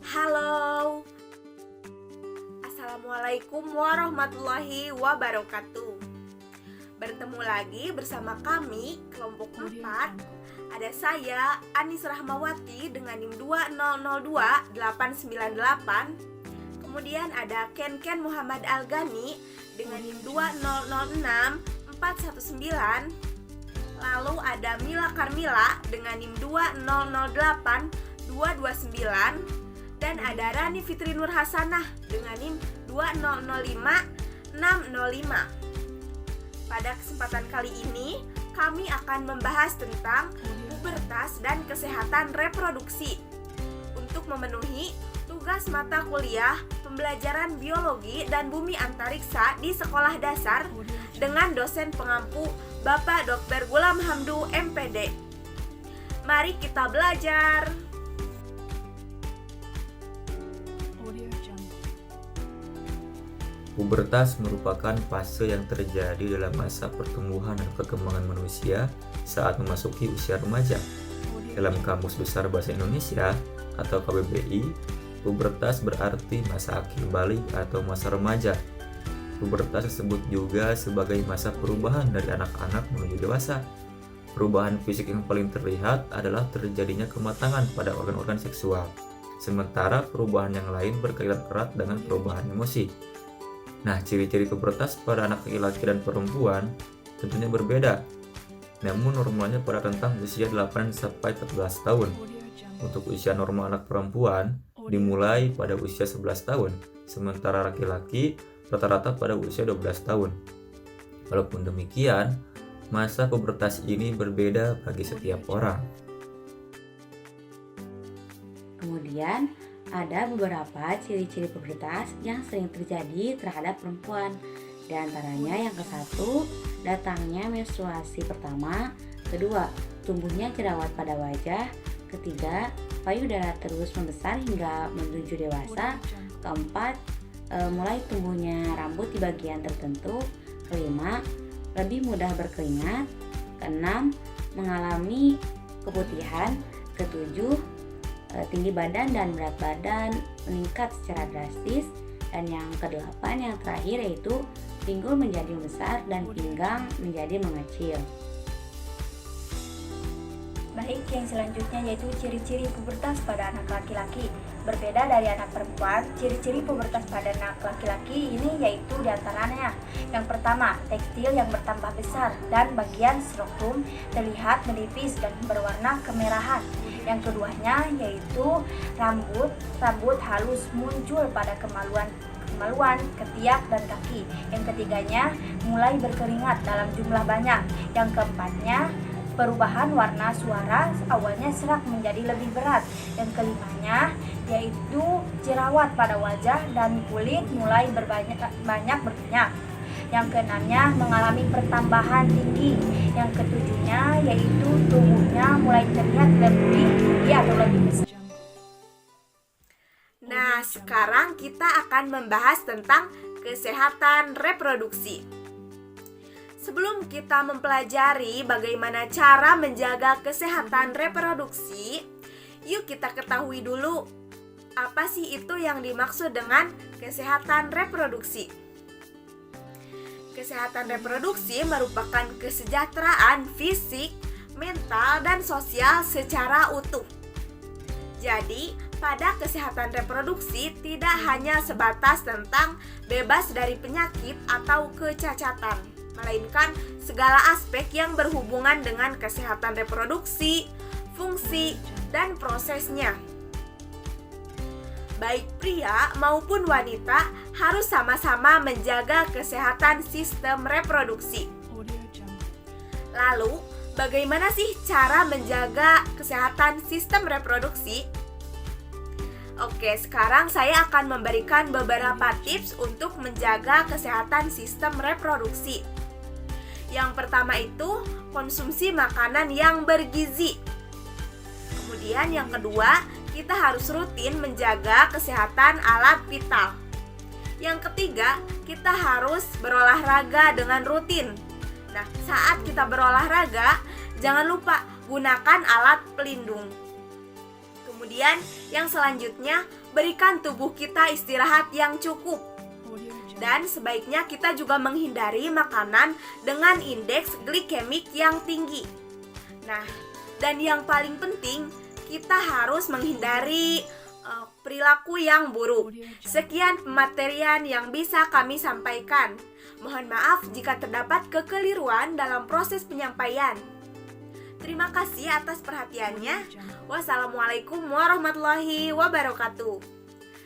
Halo, Assalamualaikum warahmatullahi wabarakatuh. Bertemu lagi bersama kami, kelompok 4. Ada saya, Anis Rahmawati dengan NIM 2002898. Kemudian ada Ken Muhammad Algani dengan NIM 2006419. Lalu ada Mila Karmila dengan NIM 2008229. Dan ada Rani Fitri Nur Hasanah dengan NIM 2005605. Pada kesempatan kali ini, kami akan membahas tentang pubertas dan kesehatan reproduksi. Untuk memenuhi tugas mata kuliah pembelajaran biologi dan bumi antariksa di sekolah dasar dengan dosen pengampu Bapak Dr. Gulam Hamdu MPD. Mari kita belajar. Pubertas merupakan fase yang terjadi dalam masa pertumbuhan dan perkembangan manusia saat memasuki usia remaja. Dalam Kamus Besar Bahasa Indonesia atau KBBI, pubertas berarti masa akil balik atau masa remaja. Pubertas disebut juga sebagai masa perubahan dari anak-anak menuju dewasa. Perubahan fisik yang paling terlihat adalah terjadinya kematangan pada organ-organ seksual, sementara perubahan yang lain berkaitan erat dengan perubahan emosi. Nah, ciri-ciri pubertas pada anak laki-laki dan perempuan tentunya berbeda. Namun normalnya pada rentang usia 8-14 tahun. Untuk usia normal anak perempuan dimulai pada usia 11 tahun, sementara laki-laki rata-rata pada usia 12 tahun. Walaupun demikian, masa pubertas ini berbeda bagi setiap orang. Kemudian, ada beberapa ciri-ciri pubertas yang sering terjadi terhadap perempuan. Di antaranya yang ke-1, datangnya menstruasi pertama. Kedua, tumbuhnya jerawat pada wajah. Ketiga, payudara terus membesar hingga menuju dewasa. Keempat, mulai tumbuhnya rambut di bagian tertentu. Kelima, lebih mudah berkeringat. Keenam, mengalami keputihan. Ketujuh, tinggi badan dan berat badan meningkat secara drastis. Dan yang ke-8 yang terakhir yaitu pinggul menjadi besar dan pinggang menjadi mengecil. Baik, yang selanjutnya yaitu ciri-ciri pubertas pada anak laki-laki. Berbeda dari anak perempuan, ciri-ciri pubertas pada anak laki-laki ini yaitu diantaranya: yang pertama, tekstil yang bertambah besar dan bagian skrotum terlihat menipis dan berwarna kemerahan. Yang keduanya yaitu rambut halus muncul pada kemaluan, ketiak, dan kaki. Yang ketiganya, mulai berkeringat dalam jumlah banyak. Yang keempatnya, perubahan warna suara awalnya serak menjadi lebih berat. Yang kelimanya yaitu jerawat pada wajah dan kulit mulai banyak berminyak. Yang keenamnya mengalami pertambahan tinggi. Yang ketujuhnya yaitu tubuhnya mulai terlihat lebih tinggi atau lebih besar. Nah, sekarang kita akan membahas tentang kesehatan reproduksi. Sebelum kita mempelajari bagaimana cara menjaga kesehatan reproduksi, yuk kita ketahui dulu apa sih itu yang dimaksud dengan kesehatan reproduksi. Kesehatan reproduksi merupakan kesejahteraan fisik, mental, dan sosial secara utuh. Jadi, pada kesehatan reproduksi tidak hanya sebatas tentang bebas dari penyakit atau kecacatan, melainkan segala aspek yang berhubungan dengan kesehatan reproduksi, fungsi, dan prosesnya. Baik pria maupun wanita harus sama-sama menjaga kesehatan sistem reproduksi. Lalu, bagaimana sih cara menjaga kesehatan sistem reproduksi? Oke, sekarang saya akan memberikan beberapa tips untuk menjaga kesehatan sistem reproduksi. Yang pertama itu, konsumsi makanan yang bergizi. Kemudian yang kedua, kita harus rutin menjaga kesehatan alat vital. Yang ketiga, kita harus berolahraga dengan rutin. Nah, saat kita berolahraga, jangan lupa gunakan alat pelindung. Kemudian yang selanjutnya, berikan tubuh kita istirahat yang cukup. Dan sebaiknya kita juga menghindari makanan dengan indeks glikemik yang tinggi. Nah, dan yang paling penting, kita harus menghindari perilaku yang buruk. Sekian pematerian yang bisa kami sampaikan. Mohon maaf jika terdapat kekeliruan dalam proses penyampaian. Terima kasih atas perhatiannya. Wassalamualaikum warahmatullahi wabarakatuh.